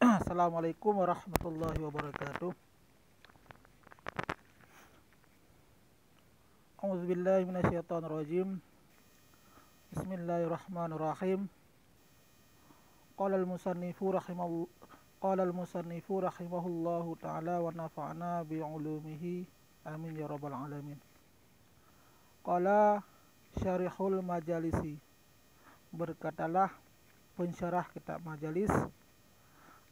Assalamualaikum warahmatullahi wabarakatuh. A'udzubillahi minasyaitonirrajim. Bismillahirrahmanirrahim. Qala al-musannifu rahimahu Qala al-musannifu rahimahullahu ta'ala wa nafa'ana bi'ulumihi amin ya rabbal alamin. Qala syarihul majalisi, berkatalah pensyarah kitab majalis,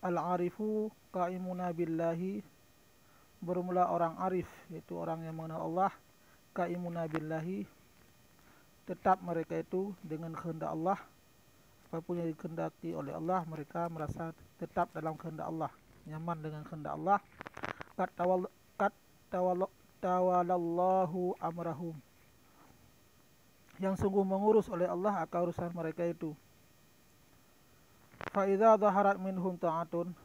al-arifu qaimuna billahi, bermula orang arif, yaitu orang yang mengenal Allah, qaimuna billahi, tetap mereka itu dengan kehendak Allah. Apapun yang dikehendaki oleh Allah, mereka merasa tetap dalam kehendak Allah, nyaman dengan kehendak Allah. Tawalallahu amrahum, yang sungguh mengurus oleh Allah akan urusan mereka itu. Fa idza dhaharat minhum ta'atun,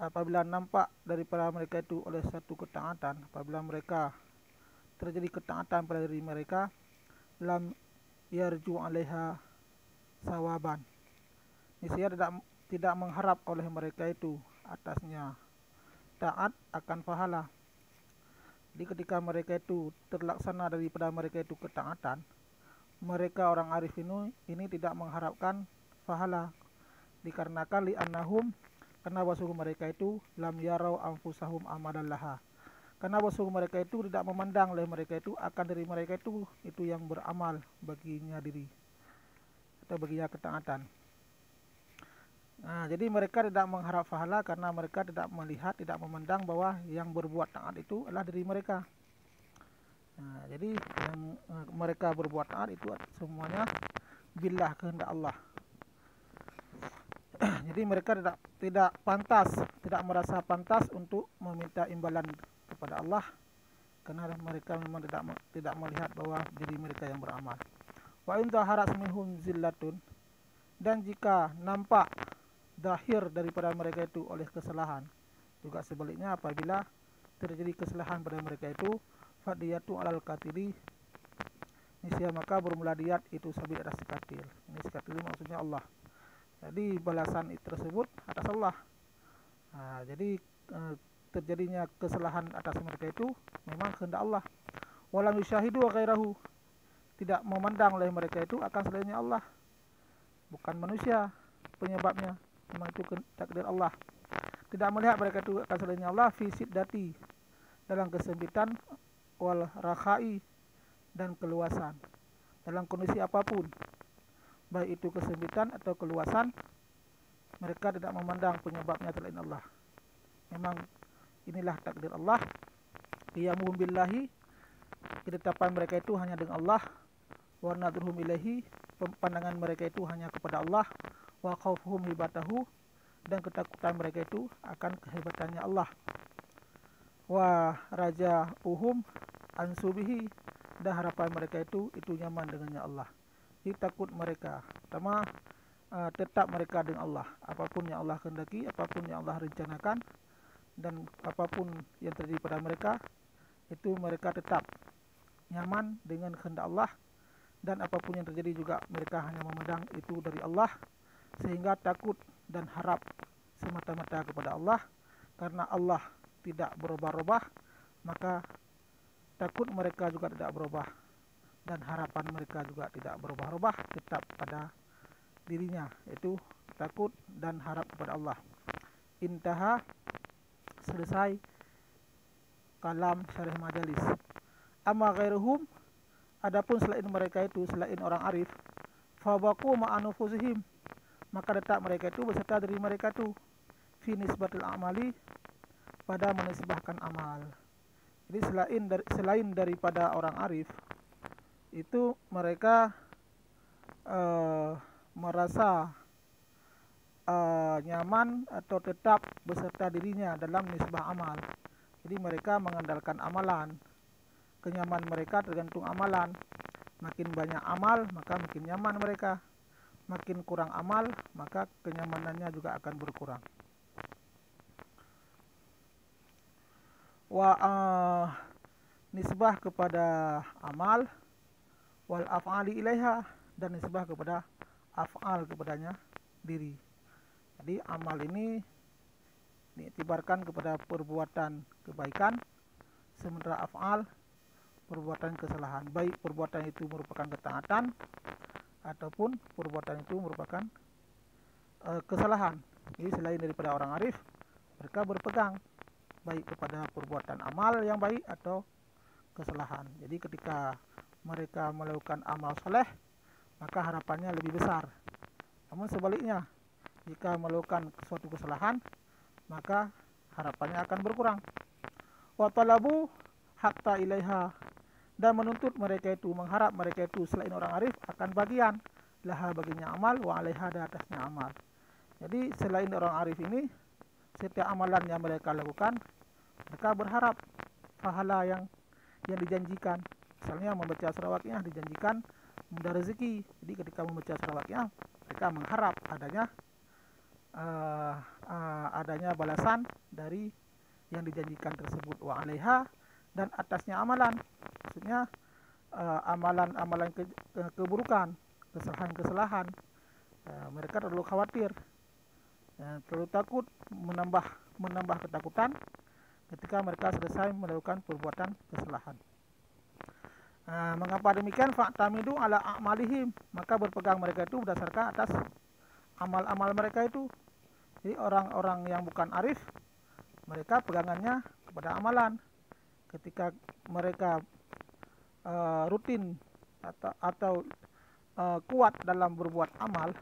apabila nampak daripada mereka itu oleh satu ketaatan, apabila mereka terjadi ketaatan pada diri mereka, lam yarju 'alaiha sawaban, niscaya tidak mengharap oleh mereka itu atasnya taat akan pahala. Jadi ketika mereka itu terlaksana daripada mereka itu ketaatan, mereka orang arif ini tidak mengharapkan pahala, dikarenakan li'annahum, karena sungguh mereka itu lam yarau anfusahum amalan laha, karena sungguh mereka itu tidak memandang oleh mereka itu akan diri mereka itu yang beramal baginya diri atau baginya ketaatan. Nah, jadi mereka tidak mengharap pahala karena mereka tidak melihat, tidak memandang bahwa yang berbuat taat itu adalah diri mereka. Nah, jadi yang mereka berbuat taat itu semuanya billah, kehendak Allah. Jadi mereka tidak pantas, tidak merasa pantas untuk meminta imbalan kepada Allah karena mereka memang tidak melihat bahwa diri mereka yang beramal. Wa in dhaharat minhum zillatun, dan jika nampak zahir daripada mereka itu oleh kesalahan, juga sebaliknya apabila terjadi kesalahan pada mereka itu, fadiyatu alal katili, niscaya maka bermula diat itu sabit atas si katil. Ini si katil maksudnya Allah. Jadi balasan tersebut atas Allah. Nah, jadi terjadinya kesalahan atas mereka itu memang kehendak Allah. Walam yusyahidu ghairahu, tidak memandang oleh mereka itu akan selainnya Allah, bukan manusia penyebabnya, memang itu takdir Allah. Tidak melihat mereka itu akan selainnya Allah fi siddati, dalam kesempitan, wal rakhai, dan keluasan, dalam kondisi apapun, baik itu kesempitan atau keluasan, mereka tidak memandang penyebabnya selain Allah. Memang inilah takdir Allah. Qiyamuhum billahi, ketetapan mereka itu hanya dengan Allah. Wa nadruhum ilaihi, pandangan mereka itu hanya kepada Allah. Wa khaufuhum hibatahu, dan ketakutan mereka itu akan kehebatannya Allah. Wa raja'uhum ansubihi, dan harapan mereka itu nyaman dengannya Allah. Jadi takut mereka, pertama tetap mereka dengan Allah. Apapun yang Allah kehendaki, apapun yang Allah rencanakan, dan apapun yang terjadi pada mereka, itu mereka tetap nyaman dengan kehendak Allah. Dan apapun yang terjadi juga mereka hanya memandang itu dari Allah, sehingga takut dan harap semata-mata kepada Allah. Karena Allah tidak berubah-ubah, maka takut mereka juga tidak berubah, dan harapan mereka juga tidak berubah-ubah, tetap pada dirinya, yaitu takut dan harap kepada Allah. Intaha, selesai kalam syarih majalis. Amma ghairuhum, adapun selain mereka itu, selain orang arif, fabaqu ma'anufusihim, maka tetap mereka itu beserta diri mereka itu, fi nisbatil amali, pada menisbahkan amal. Jadi selain daripada orang arif itu, mereka merasa nyaman atau tetap beserta dirinya dalam nisbah amal. Jadi mereka mengandalkan amalan. Kenyamanan mereka tergantung amalan. Makin banyak amal, maka makin nyaman mereka. Makin kurang amal, maka kenyamanannya juga akan berkurang. Nisbah kepada amal, wal af'ali ilaiha, dan nisbah kepada af'al kepadanya diri. Jadi amal ini diiktibarkan kepada perbuatan kebaikan, sementara af'al perbuatan kesalahan. Baik perbuatan itu merupakan ketaatan ataupun perbuatan itu merupakan kesalahan. Jadi selain daripada orang arif, mereka berpegang baik kepada perbuatan amal yang baik atau kesalahan. Jadi ketika mereka melakukan amal soleh, maka harapannya lebih besar. Namun sebaliknya, jika melakukan suatu kesalahan, maka harapannya akan berkurang. Wa talabu hatta ilaiha, dan menuntut mereka itu, mengharap mereka itu selain orang arif akan bagian laha baginya amal, wa alaiha dan atasnya amal. Jadi selain orang arif ini, setiap amalan yang mereka lakukan, mereka berharap pahala yang dijanjikan. Misalnya membaca surah Waqiah dijanjikan mudah rezeki. Jadi ketika membaca surah Waqiah, mereka mengharap adanya balasan dari yang dijanjikan tersebut. Wa alaiha, dan atasnya amalan. Maksudnya amalan-amalan keburukan, kesalahan-kesalahan. Mereka terlalu khawatir, terlalu takut, menambah ketakutan ketika mereka selesai melakukan perbuatan kesalahan. Mengapa demikian? Fa'tamidu ala a'malihim, maka berpegang mereka itu berdasarkan atas amal-amal mereka itu. Jadi orang-orang yang bukan arif, mereka pegangannya kepada amalan. Ketika mereka rutin atau kuat dalam berbuat amal,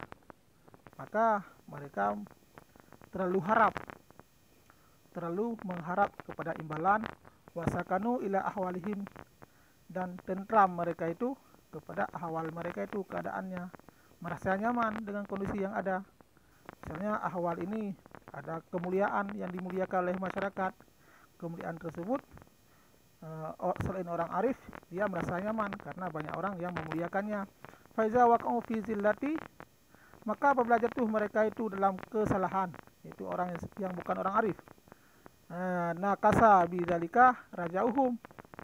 maka mereka terlalu mengharap kepada imbalan. Wasakanu ila ahwalihim, dan tentram mereka itu kepada ahwal mereka itu, keadaannya, merasa nyaman dengan kondisi yang ada. Misalnya ahwal ini ada kemuliaan yang dimuliakan oleh masyarakat. Kemuliaan tersebut selain orang arif, dia merasa nyaman karena banyak orang yang memuliakannya. Faiza waqa'u fi zillati, maka apabila jatuh mereka itu dalam kesalahan, yaitu orang yang bukan orang arif, nakasa bidzalika rajauhum,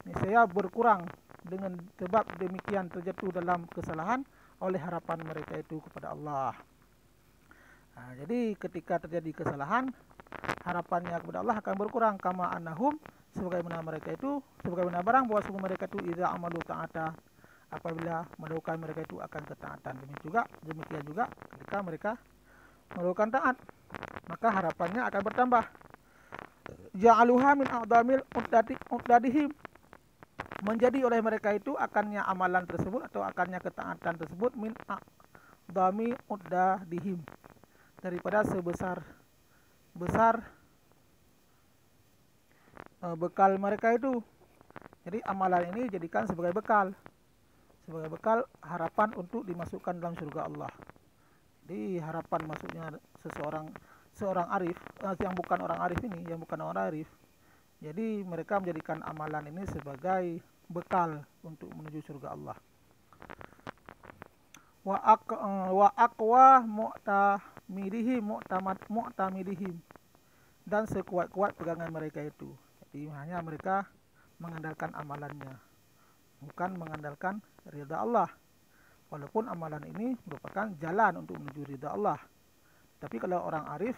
niscaya berkurang dengan sebab demikian terjatuh dalam kesalahan oleh harapan mereka itu kepada Allah. Jadi ketika terjadi kesalahan, harapannya kepada Allah akan berkurang. Kama annahum, sebagaimana mereka itu, sebagaimana barang bahwa sungguh mereka itu idza amalu ta'ata, apabila melakukan mereka itu akan ketaatan. Demikian juga ketika mereka melakukan taat, maka harapannya akan bertambah. Ja'aluha min a'damil uddadihim, menjadi oleh mereka itu akannya amalan tersebut atau akannya ketaatan tersebut min a'dami uddadihim, daripada sebesar bekal mereka itu. Jadi amalan ini jadikan sebagai bekal harapan untuk dimasukkan dalam surga Allah. Jadi harapan masuknya seorang arif, yang bukan orang arif ini, yang bukan orang arif. Jadi mereka menjadikan amalan ini sebagai bekal untuk menuju surga Allah. Wa aqwa mu'tamidihim, dan sekuat-kuat pegangan mereka itu. Jadi hanya mereka mengandalkan amalannya, bukan mengandalkan ridha Allah. Walaupun amalan ini merupakan jalan untuk menuju ridha Allah, tapi kalau orang arif,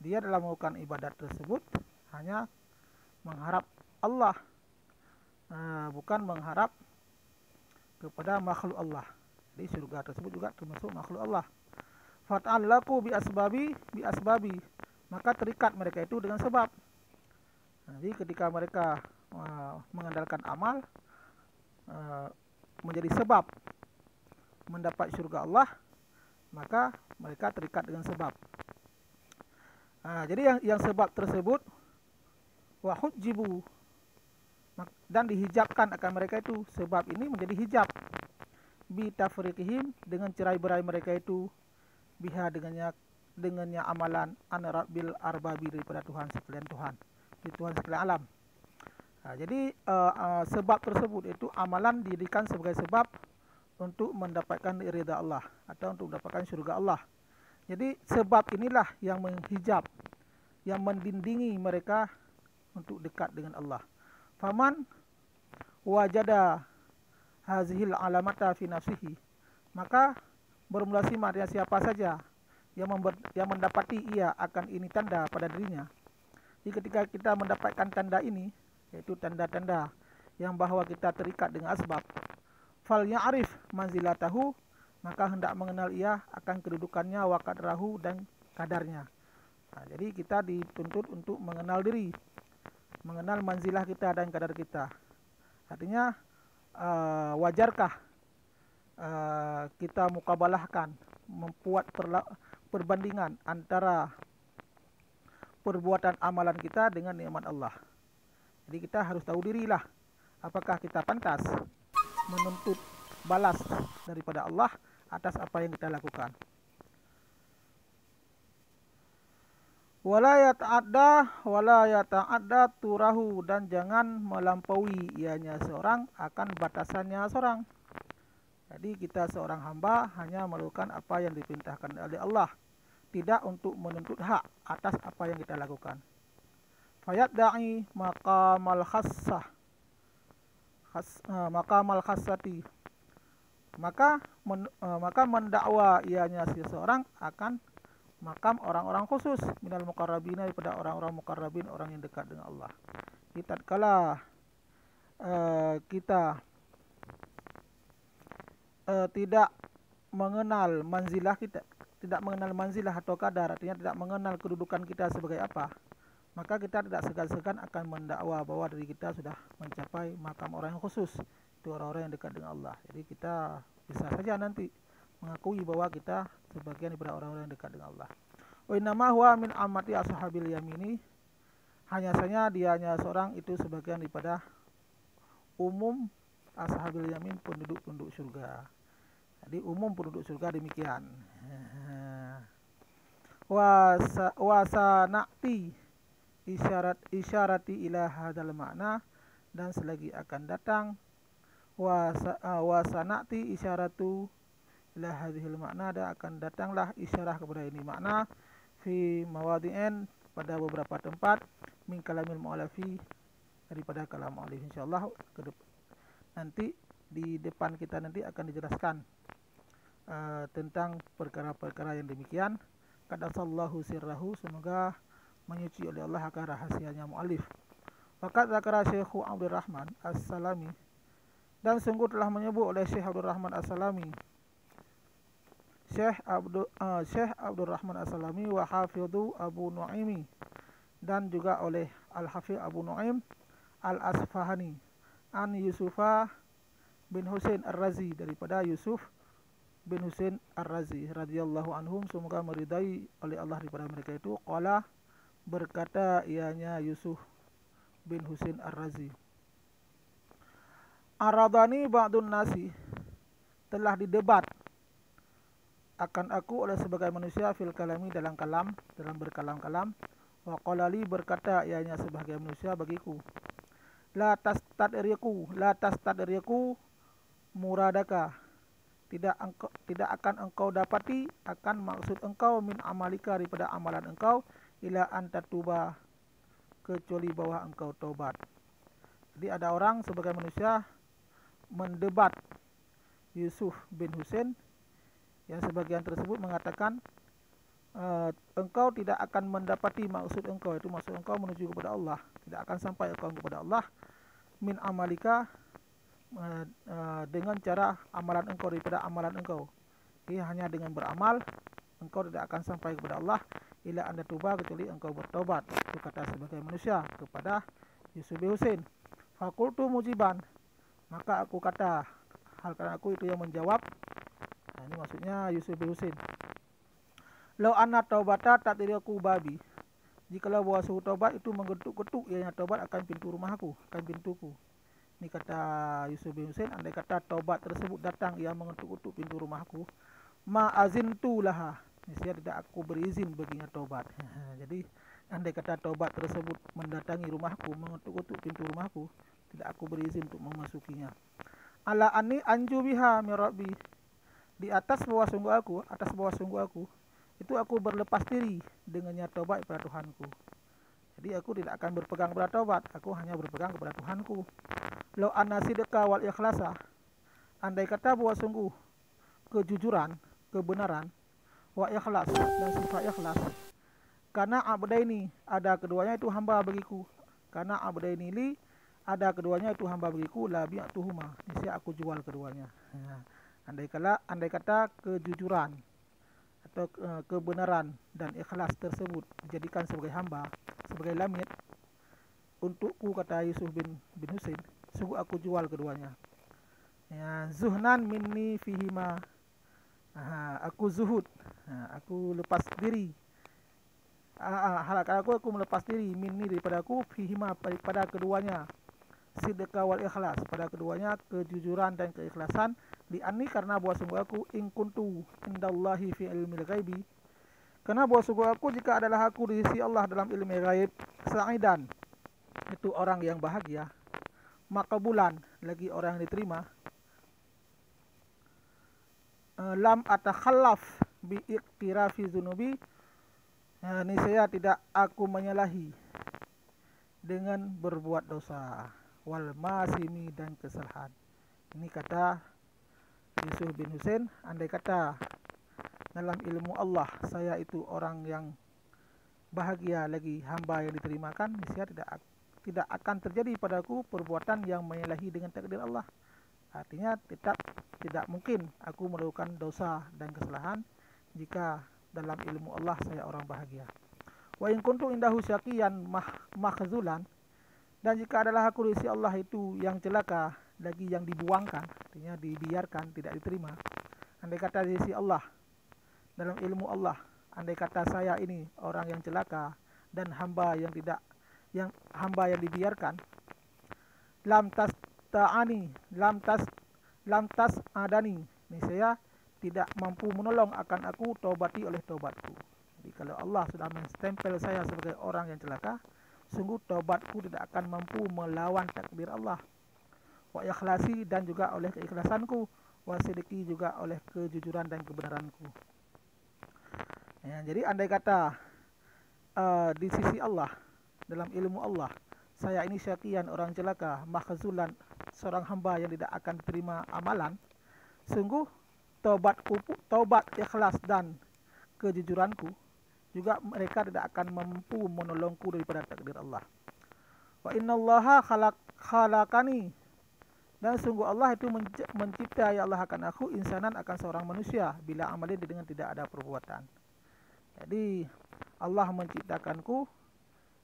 dia dalam melakukan ibadat tersebut hanya mengharap Allah, bukan mengharap kepada makhluk Allah. Jadi surga tersebut juga termasuk makhluk Allah. Fata'allaku bi asbabi, maka terikat mereka itu dengan sebab. Jadi ketika mereka mengandalkan amal menjadi sebab mendapat surga Allah, maka mereka terikat dengan sebab. Jadi yang sebab tersebut wahujjibu, dan dihijabkan akan mereka itu. Sebab ini menjadi hijab bitafriqihim, dengan cerai-berai mereka itu, biha dengannya amalan anrabil arbabi, daripada Tuhan sekalian Tuhan, di Tuhan sekalian alam. Jadi sebab tersebut itu amalan dijadikan sebagai sebab untuk mendapatkan ridha Allah atau untuk mendapatkan surga Allah. Jadi sebab inilah yang menghijab, yang mendindingi mereka untuk dekat dengan Allah. Faman wajada hazihil alamata fi nafsihi, maka bermula simak siapa saja yang mendapati ia akan ini tanda pada dirinya. Jadi ketika kita mendapatkan tanda ini, yaitu tanda-tanda yang bahawa kita terikat dengan asbab, fal ya'rif manzilatahu, maka hendak mengenal ia akan kedudukannya, wa qadrahu, dan kadarnya. Jadi kita dituntut untuk mengenal diri, mengenal manzilah kita dan kadar kita. Artinya wajarkah kita mukabalahkan, membuat perbandingan antara perbuatan amalan kita dengan nikmat Allah. Jadi kita harus tahu dirilah, apakah kita pantas menuntut balas daripada Allah atas apa yang kita lakukan. Wala yata'adda turahu, dan jangan melampaui ianya seorang akan batasannya seorang. Jadi kita seorang hamba hanya melakukan apa yang diperintahkan oleh Allah, tidak untuk menuntut hak atas apa yang kita lakukan. Fayadda'i maqamal khassati, maka mendakwa ianya seseorang akan makam orang-orang khusus minal muqarrabina, daripada orang-orang muqarrabin, orang yang dekat dengan Allah. Tatkala kita tidak mengenal manzilah kita, tidak mengenal manzilah atau kadar, artinya tidak mengenal kedudukan kita sebagai apa, maka kita tidak segan-segan akan mendakwa bahwa diri kita sudah mencapai makam orang yang khusus, itu orang-orang yang dekat dengan Allah. Jadi kita bisa saja nanti mengakui bahwa kita sebagian daripada orang-orang yang dekat dengan Allah. Wa innama huwa min amati ashabil yamini, hanya saja dianya seorang itu sebagian daripada umum ashabil yamin, penduduk-penduduk surga. Jadi umum penduduk surga demikian. Wasanati isyarati ila hadzal makna, dan selagi akan datang wasanati isyaratu ila hadzal makna, dan akan datanglah isyarah kepada ini makna fi mawadhi'in, pada beberapa tempat, min kalamil mu'alafi, daripada kalam mu'alif. Insyaallah nanti di depan kita nanti akan dijelaskan tentang perkara-perkara yang demikian. Qaddasallahu sirrahu, semoga menyuci oleh Allah akan rahasianya mu'alif. Faqad zakara Syekh Abdul Rahman As-Salami, dan sungguh telah menyebut oleh Syekh Abdul Rahman As-Salami, Syekh Abdul Rahman As-Salami, wa Hafidhu Abu Nu'aimi, dan juga oleh Al-Hafidh Abu Nu'aim Al-Asfahani, an Yusufa bin Husain Ar-Razi, daripada Yusuf bin Husain Ar-Razi radhiyallahu anhum, semoga meridai oleh Allah daripada mereka itu. Qala, berkata ianya Yusuf bin Husain Ar-Razi, aradani ba'dun nasi, telah didebat akan aku oleh sebagai manusia, fil kalami, dalam berkalam-kalam. Wa qalali, berkata ianya sebagai manusia bagiku, la tastadriku muradaka, tidak akan engkau dapati akan maksud engkau, min amalika, daripada amalan engkau, ila antatuba, kecuali bahwa engkau taubat. Jadi ada orang sebagai manusia mendebat Yusuf bin Husain, yang sebagian tersebut mengatakan engkau tidak akan mendapati maksud engkau, itu maksud engkau menuju kepada Allah, tidak akan sampai engkau kepada Allah, min amalika, dengan cara amalan engkau, daripada amalan engkau. Jadi hanya dengan beramal engkau tidak akan sampai kepada Allah, ila anda tuba, kecuali engkau bertobat. Itu kata sebagai manusia kepada Yusuf bin Husain. Fakultu mujiban, maka aku kata, hal karena aku itu yang menjawab. Ini maksudnya Yusuf bin Husain. Lau anna taubata tatiriku babi, jikalau bahwa suhu taubat itu menggetuk-getuk, ianya taubat akan pintu rumahku, akan pintuku. Ini kata Yusuf bin Husain, andai kata taubat tersebut datang yang mengetuk-getuk pintu rumahku, ma azintu laha, niscaya tidak aku berizin baginya taubat. Jadi andai kata taubat tersebut mendatangi rumahku, mengetuk-getuk pintu rumahku, tidak aku berizin untuk memasukinya. Ala ani anju biha min rabbi, di atas bawah sungguh aku, itu aku berlepas diri dengannya taubat kepada Tuhanku. Jadi aku tidak akan berpegang kepada taubat, aku hanya berpegang kepada Tuhanku. Lau anna sidqa wal ikhlasa, andai kata bahwa sungguh kejujuran, kebenaran, wa ikhlas, dan sifat ikhlas. Karena abdaini, ada keduanya itu hamba bagiku. Karena abdaini li, ada keduanya itu hamba bagiku, la bi'tuhuma, niscaya aku jual keduanya. Andai kata kejujuran atau kebenaran dan ikhlas tersebut dijadikan sebagai hamba, sebagai lamit untukku, kata Yusuf bin Husain, sungguh aku jual keduanya. Ya, zuhnan minni fihima, aku zuhud, aku lepas diri, halakkan aku melepas diri, minni daripada aku, fihima pada keduanya, sidqa wal ikhlas, pada keduanya kejujuran dan keikhlasan, li'anni, karena bahwa sungguh aku, in kuntu indallahi fi ilmil ghaibi, karena bahwa sungguh aku, jika adalah aku di sisi Allah dalam ilmu ghaib, sa'idan, itu orang yang bahagia, maqbulan, lagi orang yang diterima, lam atakhallaf bi iqtirafi dzunubi, niscaya tidak aku menyalahi dengan berbuat dosa, wal masimi, dan kesalahan. Ini kata Yusuf bin Husain, andai kata dalam ilmu Allah saya itu orang yang bahagia, lagi hamba yang diterimakan, niscaya tidak akan terjadi padaku perbuatan yang menyalahi dengan takdir Allah. Artinya tidak mungkin aku melakukan dosa dan kesalahan jika dalam ilmu Allah saya orang bahagia. Wa in kuntu indahu syaqiyan mahzulan, dan jika adalah aku di sisi Allah itu yang celaka, lagi yang dibuangkan, artinya dibiarkan, tidak diterima. Andai kata di sisi Allah, dalam ilmu Allah, andai kata saya ini orang yang celaka dan hamba yang dibiarkan, lam tas adani, niscaya tidak mampu menolong akan aku taubati oleh taubatku. Jadi kalau Allah sudah menstempel saya sebagai orang yang celaka, sungguh taubatku tidak akan mampu melawan takdir Allah. Wa ikhlasi, dan juga oleh keikhlasanku, wa sidqi, juga oleh kejujuran dan kebenaranku. Ya, jadi andai kata di sisi Allah, dalam ilmu Allah, saya ini syaqiyan, orang celaka, mahzulan, seorang hamba yang tidak akan terima amalan, sungguh taubat ikhlas dan kejujuranku, juga mereka tidak akan mampu menolongku daripada takdir Allah. Wa innallaha khalaqani, dan sungguh Allah itu mencipta, ya Allah, akan aku, insanan, akan seorang manusia, bila amalin, dengan tidak ada perbuatan. Jadi Allah menciptakanku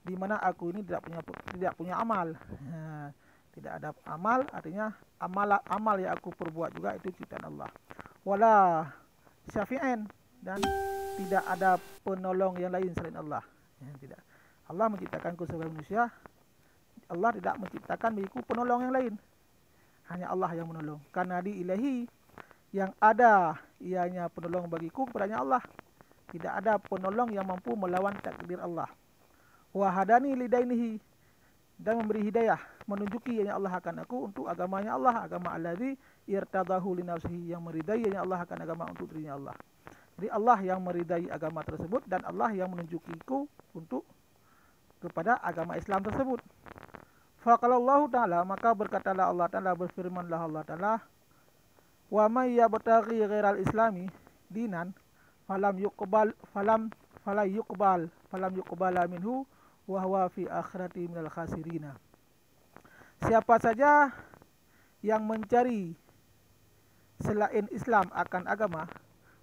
di mana aku ini tidak punya amal. Tidak ada amal, artinya amal yang aku perbuat juga itu ciptaan Allah. Wala syafi'in, dan tidak ada penolong yang lain selain Allah. Tidak. Allah menciptakanku sebagai manusia. Allah tidak menciptakan bagiku penolong yang lain. Hanya Allah yang menolong. Karena di ilahi, yang ada ianya penolong bagiku kepadanya Allah. Tidak ada penolong yang mampu melawan takdir Allah. Wahadani lidainihi, dan memberi hidayah, menunjuki yang Allah akan aku untuk agamanya Allah, agama allazi irtadahu li nafsihi, yang meridai yang Allah akan agama untuk dirinya Allah. Jadi Allah yang meridai agama tersebut, dan Allah yang menunjukiku untuk kepada agama Islam tersebut. Faqalallahu ta'ala, maka berkatalah Allah Ta'ala, berfirmanlah Allah Ta'ala, wa may yabtaghi ghairal islami dinan falam yuqbala minhu wa huwa fi akhirati minal khasirina. Siapa saja yang mencari selain Islam akan agama,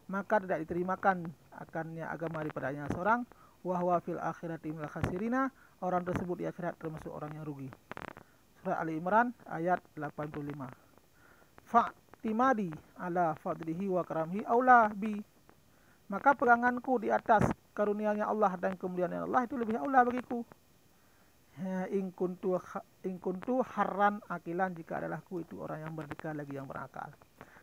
maka tidak diterimakan akannya agama daripadanya seorang, wa huwa fil akhirati minal khasirina, orang tersebut di akhirat termasuk orang yang rugi. Surah Ali Imran ayat 85. Fa'timadi ala fadlihi wa karamhi aula bi, maka peganganku di atas karunia-Nya Allah dan kemuliaan Allah itu lebih aula bagiku. In kuntu harran akilan, jika adalah aku itu orang yang merdeka lagi yang berakal.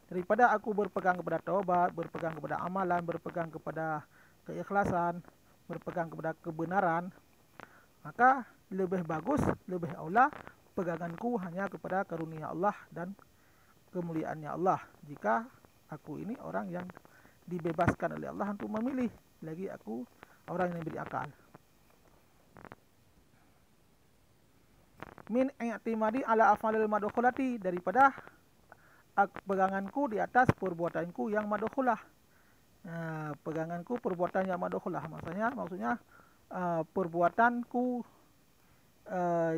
Daripada aku berpegang kepada taubat, berpegang kepada amalan, berpegang kepada keikhlasan, berpegang kepada kebenaran, maka lebih bagus, lebih aula peganganku hanya kepada karunia Allah dan kemuliaannya Allah. Jika aku ini orang yang dibebaskan oleh Allah untuk memilih, lagi aku orang yang diberi akal. Min i'timadi ala af'alil madkhulati, daripada peganganku di atas perbuatanku yang madkhulah. peganganku perbuatan yang madkhulah, maksudnya perbuatanku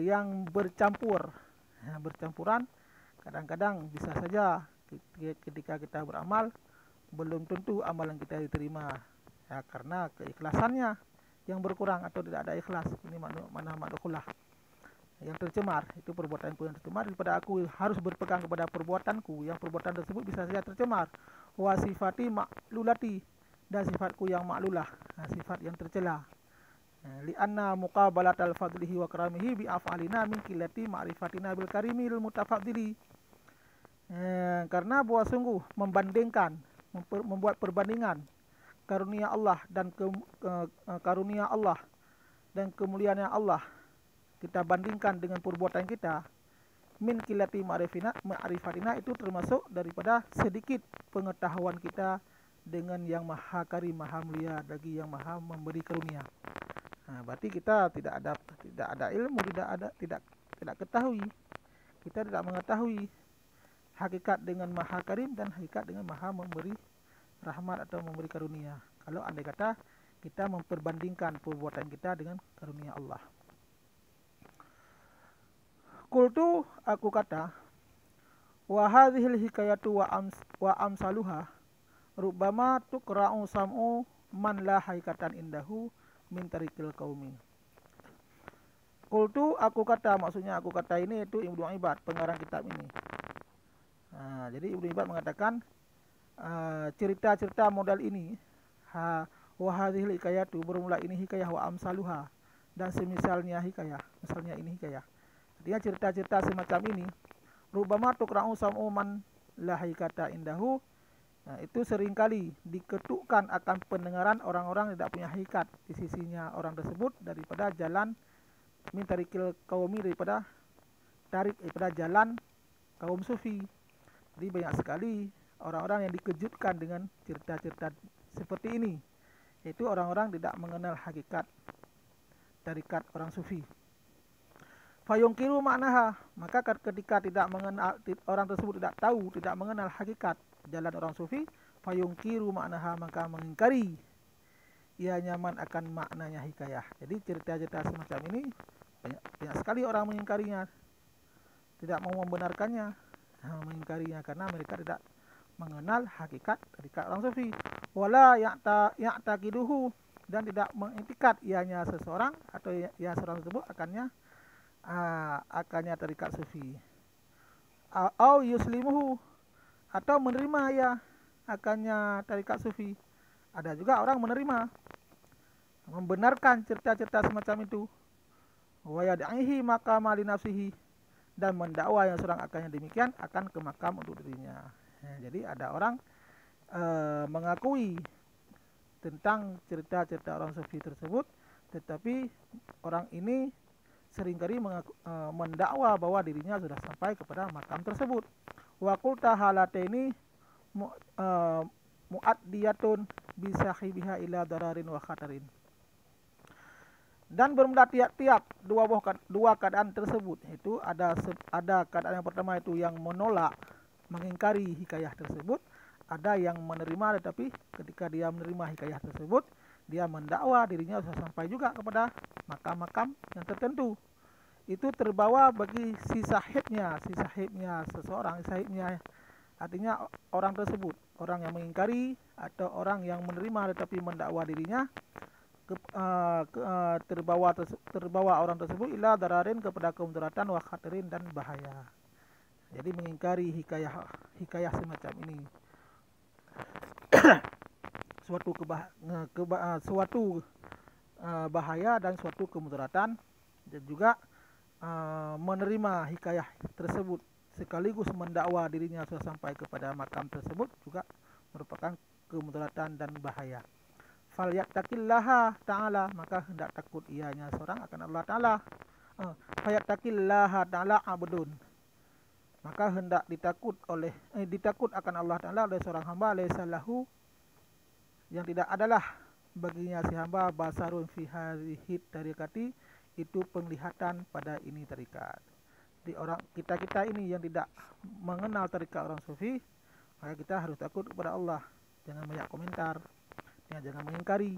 yang bercampur, bercampuran. Kadang-kadang bisa saja ketika kita beramal belum tentu amalan kita diterima, ya, karena keikhlasannya yang berkurang atau tidak ada ikhlas. Ini mana madkhulah yang tercemar, itu perbuatanku yang tercemar, daripada aku harus berpegang kepada perbuatanku yang perbuatan tersebut bisa saja tercemar. Wa sifati maklulati, dan sifatku yang maklulah, sifat yang tercela. Lianna muqabalatal fadlihi wa karamihi bi af'alina min qillati ma'rifatina bil karimil mutafaddili. Karena bahwa sungguh membandingkan, membuat perbandingan karunia Allah dan karunia Allah dan kemuliaan Allah kita bandingkan dengan perbuatan kita, min qillati ma'rifatina, itu termasuk daripada sedikit pengetahuan kita dengan yang maha karim, maha mulia, lagi yang maha memberi karunia. Berarti kita tidak ada ilmu, tidak ketahui, kita tidak mengetahui hakikat dengan maha karim dan hakikat dengan maha memberi rahmat atau memberi karunia, kalau andai kata kita memperbandingkan perbuatan kita dengan karunia Allah. Qultu, aku kata, wa hadhil hikayatu wa amsaluha rubbama tuqra'u sam'u man la haikatan indahu min tarikil qaumi. Qultu, aku kata, maksudnya aku kata ini itu Ibnu Ibad, pengarang kitab ini. Jadi Ibnu Ibad mengatakan cerita-cerita modal ini, wa hadhil hikayatu, bermula ini hikayah, wa amsaluha, dan semisalnya hikayah, misalnya ini hikayah. Dia cerita-cerita semacam ini, rubbama tuqra'u sam'u man la haikata indahu, itu seringkali diketukkan akan pendengaran orang-orang yang tidak punya hakikat di sisinya orang tersebut daripada jalan min tarikil qaumi, daripada jalan kaum sufi. Jadi banyak sekali orang-orang yang dikejutkan dengan cerita-cerita seperti ini, yaitu orang-orang tidak mengenal hakikat tarikat orang sufi. Fayungkiru maknaha, maka ketika tidak mengenal, orang tersebut tidak tahu, tidak mengenal hakikat jalan orang sufi, fayungkiru maknaha, maka mengingkari ia nyaman akan maknanya hikayah. Jadi cerita-cerita semacam ini banyak sekali orang mengingkarinya, tidak mau membenarkannya, mengingkarinya karena mereka tidak mengenal hakikat tarikat orang sufi. Wala ya'taqiduhu, dan tidak mengiktikad ianya seseorang atau ia seorang tersebut akannya tarikat sufi. Au yuslimuhu, atau menerima ya akannya tarikat sufi. Ada juga orang menerima, membenarkan cerita-cerita semacam itu. Wa yad'ihi maqama li nafsihi, dan mendakwa yang seorang akannya demikian akan ke makam untuk dirinya. Jadi ada orang mengakui tentang cerita-cerita orang sufi tersebut, tetapi orang ini seringkali mendakwa bahwa dirinya sudah sampai kepada makam tersebut. Wa qulta halataini mu'addiyatun bisahibiha ila dararin wa khatarin. Dan bermula tiap-tiap dua keadaan tersebut, itu ada keadaan yang pertama itu yang menolak, mengingkari hikayah tersebut. Ada yang menerima, tetapi ketika dia menerima hikayah tersebut, dia mendakwa dirinya sudah sampai juga kepada makam-makam yang tertentu. Itu terbawa bagi si sahibnya seseorang, sahibnya artinya orang tersebut, orang yang mengingkari atau orang yang menerima tetapi mendakwa dirinya, terbawa orang tersebut ila dararin, kepada kemudaratan, wa khatarin, dan bahaya. Jadi mengingkari hikayah semacam ini suatu bahaya dan suatu kemudaratan, dan juga menerima hikayah tersebut sekaligus mendakwa dirinya sudah sampai kepada makam tersebut juga merupakan kemudaratan dan bahaya. Falyattaqillaha ta'ala, maka hendak takut ianya seorang akan Allah Ta'ala. Falyattaqillaha ta'ala abdun, maka hendak ditakut akan Allah Ta'ala oleh seorang hamba, laisa lahu, yang tidak adalah baginya si hamba, basarun fi hadhihi tariqati, itu penglihatan pada ini tarikat. Di orang kita ini yang tidak mengenal tarikat orang sufi, maka kita harus takut kepada Allah, jangan banyak komentar. Ya, jangan mengingkari.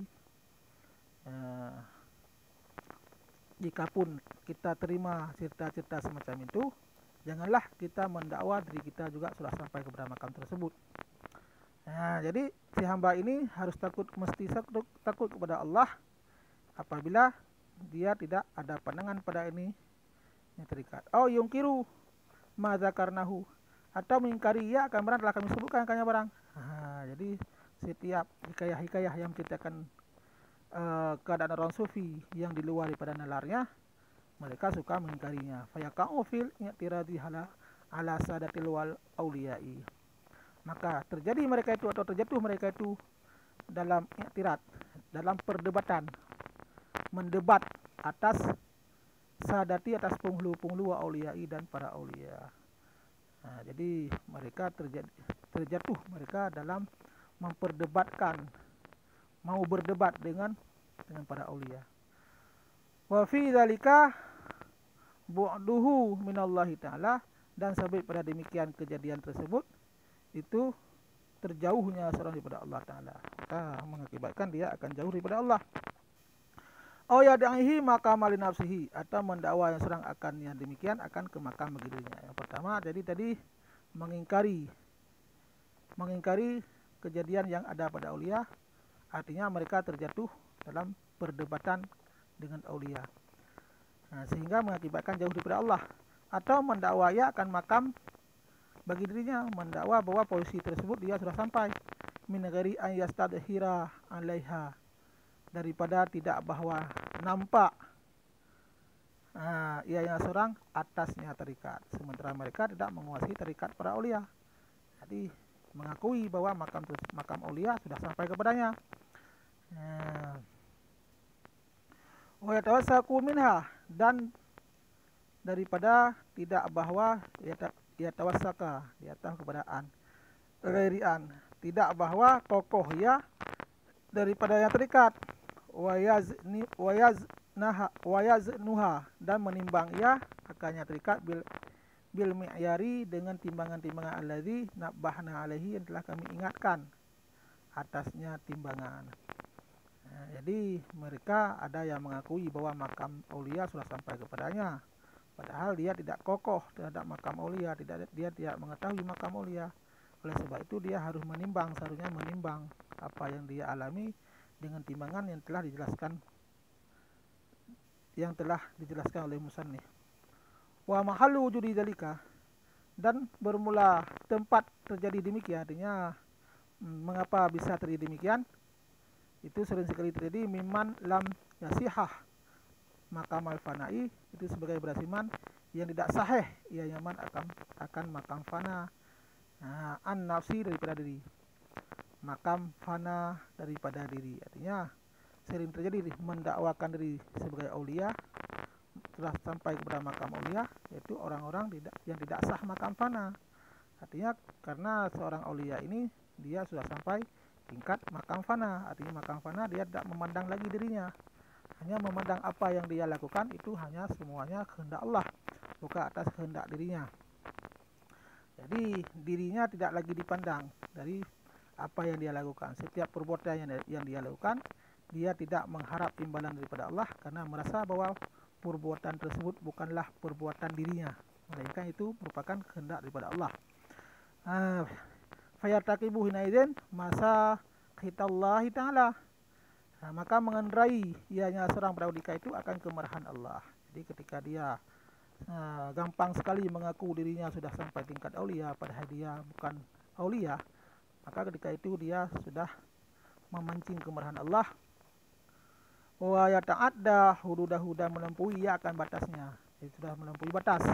Jikapun kita terima cerita-cerita semacam itu, janganlah kita mendakwa diri kita juga sudah sampai kepada makam tersebut. Jadi si hamba ini harus mesti takut kepada Allah apabila dia tidak ada pandangan pada ini yang terikat. Yungkiru ma dzakarnahu, atau mengingkari ya akan barang telah kami sebutkan akannya barang. Jadi setiap hikayah-hikayah yang menceritakan keadaan orang sufi yang di luar daripada nalarnya, mereka suka mengingkarinya. Fayaqa'u fil i'tiradi ala sadatil wal auliyai. Maka terjadi mereka itu atau terjatuh mereka itu dalam i'tirad, dalam perdebatan, mendebat atas sadati, atas penghulu-penghulu auliyai dan para aulia. Jadi mereka terjatuh mereka dalam memperdebatkan, mau berdebat dengan para aulia. Wa fi dzalika bu'duhu minallahi ta'ala, dan sampai pada demikian kejadian tersebut itu terjauhnya seorang daripada Allah Ta'ala, mengakibatkan dia akan jauh daripada Allah. Yad'ihi maqama li nafsihi, atau mendakwa yang seorang akan yang demikian akan ke makam bagi dirinya. Yang pertama jadi tadi mengingkari kejadian yang ada pada aulia, artinya mereka terjatuh dalam perdebatan dengan aulia, sehingga mengakibatkan jauh daripada Allah. Atau mendakwa ya akan makam bagi dirinya, mendakwa bahwa posisi tersebut dia sudah sampai, min ghairi an yastadhira alaiha, daripada tidak bahwa nampak ianya seorang atasnya tarikat, sementara mereka tidak menguasai tarikat para aulia. Jadi mengakui bahwa makam aulia sudah sampai kepadanya. Wa yatawassaku minha, dan daripada tidak bahwa yatawassaka, di atas keberadaan ghairian, tidak bahwa kokoh ya daripada yang terikat, wayaznuha, dan menimbang ia akannya terikat bil mi'yari, dengan timbangan-timbangan allazi nabbahna alaihi, yang telah kami ingatkan atasnya timbangan. Jadi mereka ada yang mengakui bahwa makam aulia sudah sampai kepadanya, padahal dia tidak kokoh terhadap makam aulia, dia tidak mengetahui makam aulia. Oleh sebab itu dia harus seharusnya menimbang apa yang dia alami dengan timbangan yang telah dijelaskan oleh musannif. Wa mahallu wujudi dzalika, dan bermula tempat terjadi demikian, artinya mengapa bisa terjadi demikian, itu sering sekali terjadi mimman lam yasihah makam al-fana'i, itu sebagai berasiman yang tidak sahih ia nyaman akan makam fana, an nafsi, daripada diri, makam fana daripada diri. Artinya sering terjadi mendakwakan diri sebagai aulia telah sampai kepada makam aulia, yaitu orang-orang yang tidak sah makam fana. Artinya karena seorang aulia ini dia sudah sampai tingkat makam fana, artinya makam fana dia tidak memandang lagi dirinya, hanya memandang apa yang dia lakukan itu hanya semuanya kehendak Allah, bukan atas kehendak dirinya. Jadi dirinya tidak lagi dipandang dari apa yang dia lakukan. Setiap perbuatan yang dia lakukan, dia tidak mengharap imbalan daripada Allah, karena merasa bahwa perbuatan tersebut bukanlah perbuatan dirinya, melainkan itu merupakan kehendak daripada Allah. Fayataqibu hinaidin masa khitallahi ta'ala, maka mengendarai ianya seorang praudika itu akan kemarahan Allah. Jadi ketika dia gampang sekali mengaku dirinya sudah sampai tingkat aulia padahal dia bukan aulia, maka ketika itu dia sudah memancing kemarahan Allah. Wa yata'adda hududahu, dan melampaui ia akan batasnya, dia sudah melampaui batas.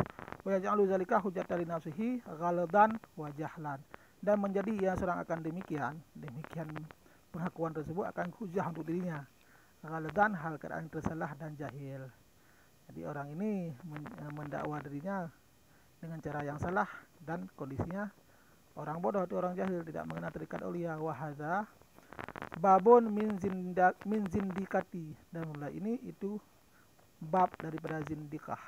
Wa yaj'alu zalika hujjatan li nafsihi ghaladan wa jahlan, dan menjadi ia seorang akan demikian pengakuan tersebut akan hujah untuk dirinya, ghaladan, hal keadaan tersalah dan jahil. Jadi orang ini mendakwa dirinya dengan cara yang salah dan kondisinya orang bodoh atau orang jahil, tidak mengenal tarikat aulia. Wa hadza babun min zindikati, dan mulai ini itu bab daripada zindikah.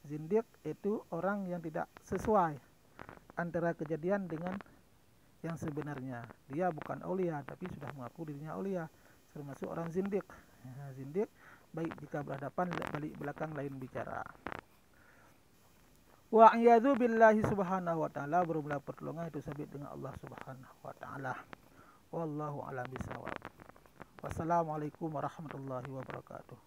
Zindik itu orang yang tidak sesuai antara kejadian dengan yang sebenarnya. Dia bukan aulia tapi sudah mengaku dirinya aulia, termasuk orang zindik. Zindik baik jika berhadapan, balik belakang lain bicara. Wa a'yadzu billahi subhanahu wa ta'ala, bermula pertolongan itu sabit dengan Allah subhanahu wa ta'ala. Wallahu a'lam bishawab. Wassalamualaikum warahmatullahi wabarakatuh.